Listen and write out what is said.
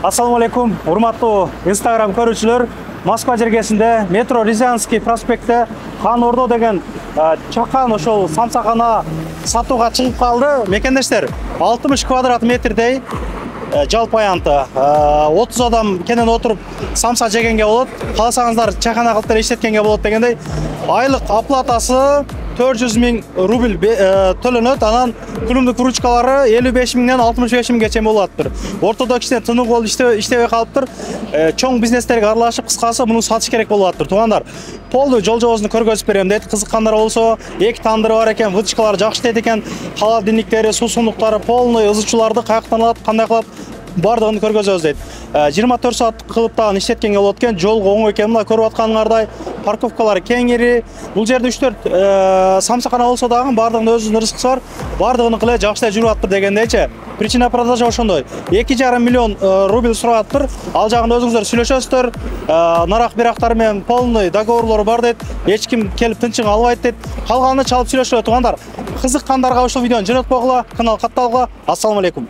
Ассаламу алейкум, урматтуу Instagram көрүүчүлөр. Москва жергесинде метро Рязанский проспектте Хан Ордо деген чакан ошол самсакана сатууга чыгып калды. Мекендештер, 60 квадрат метрдей жалпы аянты 30 адам кенен отуруп самса жегенге болот. Кааласаңыздар чакана кылып иштеткенге болот дегендей. Айлык оплатасы 400 000 рубль төлөнөт. Анан күнүмдүк выручкалары 55 000-ден 65 000-ге чейин болуптур. Ортодо кичине тынык болуп иштебей калыптыр. Чоң бизнестерге аралашып, кыскасы муну сатыш керек болуптур. Туугандар, полдуу жол-жобосун көргөзүп берем дейт. Кызыккандар болсо, эки тандыры бар экен, вытычкалары жакшы дейт экен. Холодильниктери, суу сундуктары полный, ызычууларды каяктан алат, кандай кылат, бардыгын көргөзөбүз дейт. 24 саат кылып дагы иштеткенге болот экен. Жол оңой экен. Мына көрүп атканыңардай парковкалары кеңири. Бул жерде 3-4 самсакана болсо дагы бардыгынын өзүнүн рызкысы бар. Бардыгын кыле жакшы жүрүп атыптыр дегендейчи. Причина продажа ошондой. 2,5 миллион рубль сураттыр. Ал жагында өзүңүздөр сүйлөшөсүздөр. Нарак бирактар менен полный договорлор бар дейт. Эч ким келип тынчыгын албайт дейт. Калганын чалып сүйлөшөлөт туугандар. Кызыккандарга ушул видеону жөнөтпөгүлө, канал катталгыла. Ассаламу алейкум.